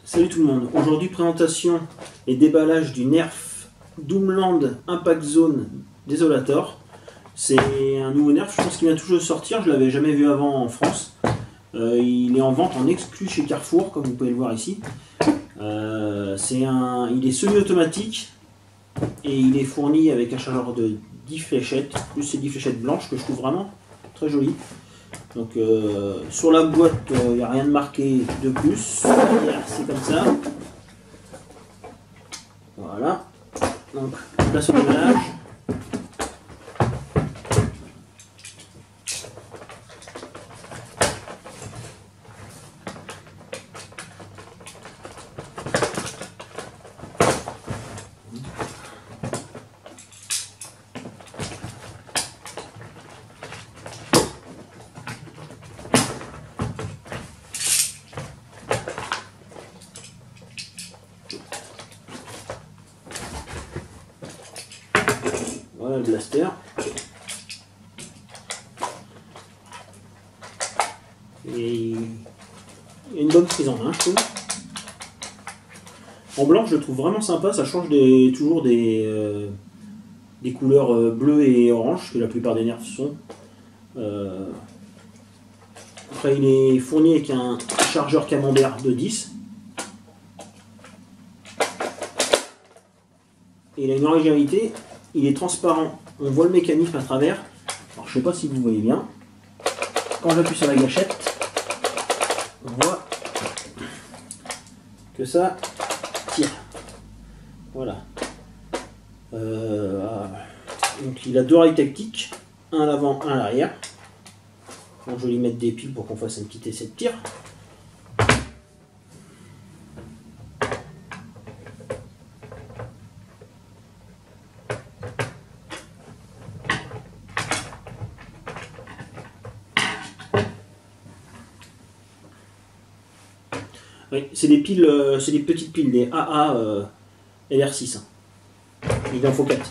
Salut tout le monde, aujourd'hui présentation et déballage du Nerf Doomland Impact Zone Desolator. C'est un nouveau Nerf, je pense qu'il vient tout juste de sortir, je ne l'avais jamais vu avant en France. Il est en vente en exclu chez Carrefour, comme vous pouvez le voir ici. Il est semi-automatique et il est fourni avec un chargeur de 10 fléchettes, plus ces 10 fléchettes blanches que je trouve vraiment très jolies. Donc sur la boîte, il n'y a rien de marqué de plus. C'est comme ça. Voilà. Donc place au déballage. Voilà le blaster. Et il y a une bonne prise en main, je trouve. En blanc, je le trouve vraiment sympa, ça change toujours des couleurs bleues et orange, que la plupart des nerfs sont. Après, il est fourni avec un chargeur camembert de 10. Et il a une originalité, il est transparent, on voit le mécanisme à travers. Alors, je ne sais pas si vous voyez bien. Quand j'appuie sur la gâchette, on voit que ça tire. Voilà. Donc il a deux rails tactiques, un à l'avant, un à l'arrière. Donc je vais lui mettre des piles pour qu'on fasse un petit essai de tir. Oui, c'est des piles, c'est des petites piles, des AA LR6. Il en faut 4.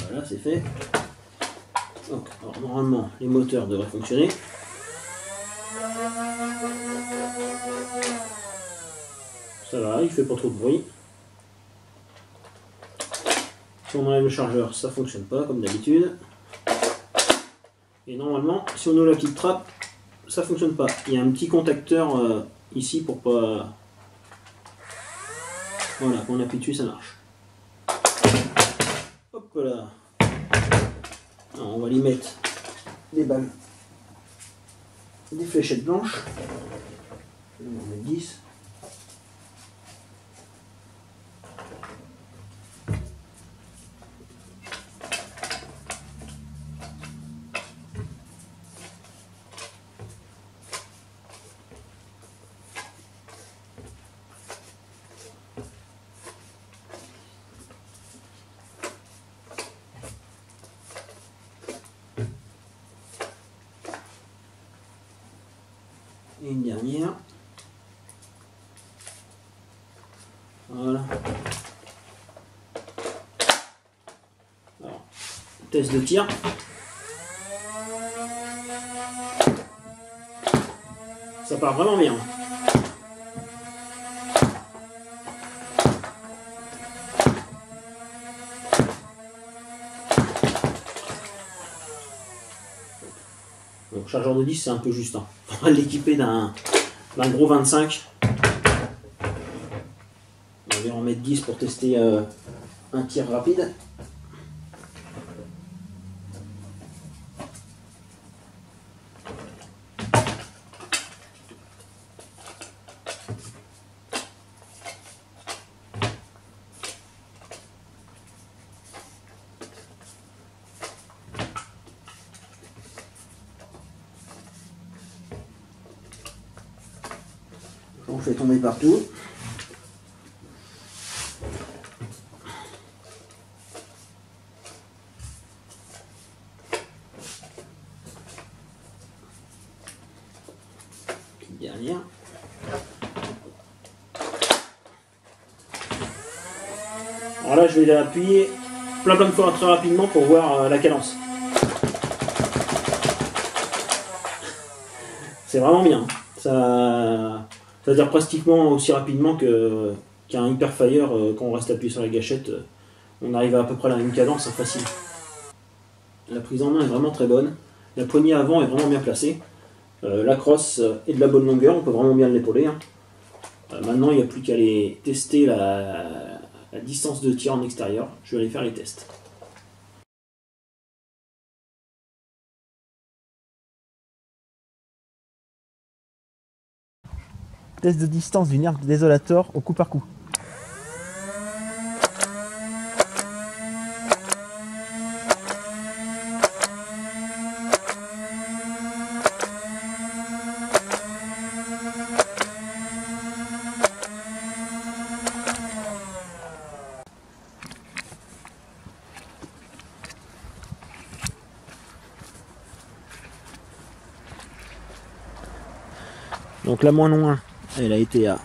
Voilà, c'est fait. Donc, alors, normalement, les moteurs devraient fonctionner. Ça va, il fait pas trop de bruit. Si on enlève le chargeur, ça fonctionne pas comme d'habitude. Et normalement, si on ouvre la petite trappe, ça fonctionne pas. Il y a un petit contacteur ici pour pas... Voilà, quand on appuie dessus, ça marche. Hop là. Alors, on va lui mettre des balles, des fléchettes blanches. On va en mettre 10. Et une dernière. Voilà. Alors, test de tir. Ça part vraiment bien. Donc, chargeur de 10, c'est un peu juste. Hein. On va l'équiper d'un gros 25. On va en mettre 10 pour tester un tir rapide. On fait tomber partout. dernière. Alors là, je vais l'appuyer plein de fois très rapidement pour voir la cadence. C'est vraiment bien. Ça veut dire pratiquement aussi rapidement qu'un Hyperfire, quand on reste appuyé sur la gâchette, on arrive à peu près à la même cadence, c'est facile. La prise en main est vraiment très bonne. La poignée avant est vraiment bien placée. La crosse est de la bonne longueur, on peut vraiment bien l'épauler. Hein. Maintenant, il n'y a plus qu'à aller tester la distance de tir en extérieur. Je vais aller faire les tests. Test de distance du Nerf Desolator au coup par coup. Donc la moins loin, elle a été à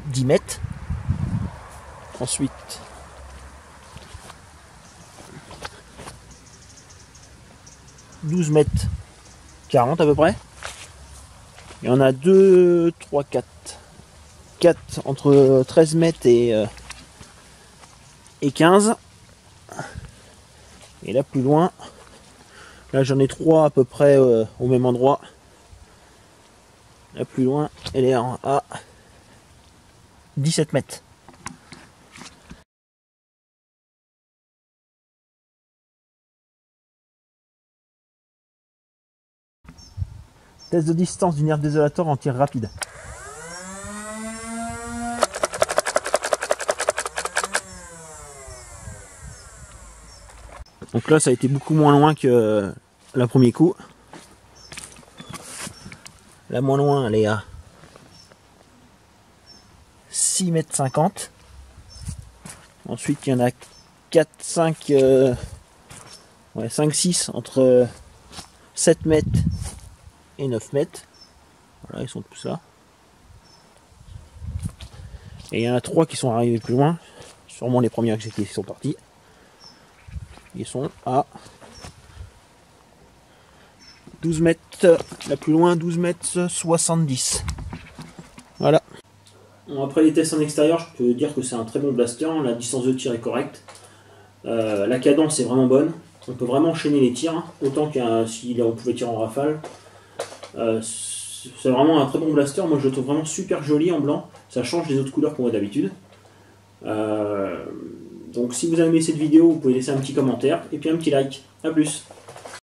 10 mètres. Ensuite, « 12 mètres 40 à peu près. Il y en a 2, 3, 4. 4 entre 13 mètres et 15. Et là plus loin, là j'en ai 3 à peu près au même endroit. Là plus loin, elle est à 17 mètres. Test de distance du Nerf Desolator en tir rapide. Donc là ça a été beaucoup moins loin que le premier coup. La moins loin elle est à 6 mètres 50. Ensuite il y en a 4, 5, 5, 6 entre 7 mètres et 9 mètres. Voilà, ils sont tous là. Et il y en a 3 qui sont arrivés plus loin. Sûrement les premiers que j'ai qui sont partis. Ils sont à 12 mètres, la plus loin 12 mètres 70. Voilà. Bon, après les tests en extérieur, je peux dire que c'est un très bon blaster. La distance de tir est correcte. La cadence est vraiment bonne. On peut vraiment enchaîner les tirs, hein, autant que si on pouvait tirer en rafale. C'est vraiment un très bon blaster. Moi je le trouve vraiment super joli en blanc. Ça change des autres couleurs qu'on voit d'habitude. Donc si vous avez aimé cette vidéo, vous pouvez laisser un petit commentaire et puis un petit like. A plus.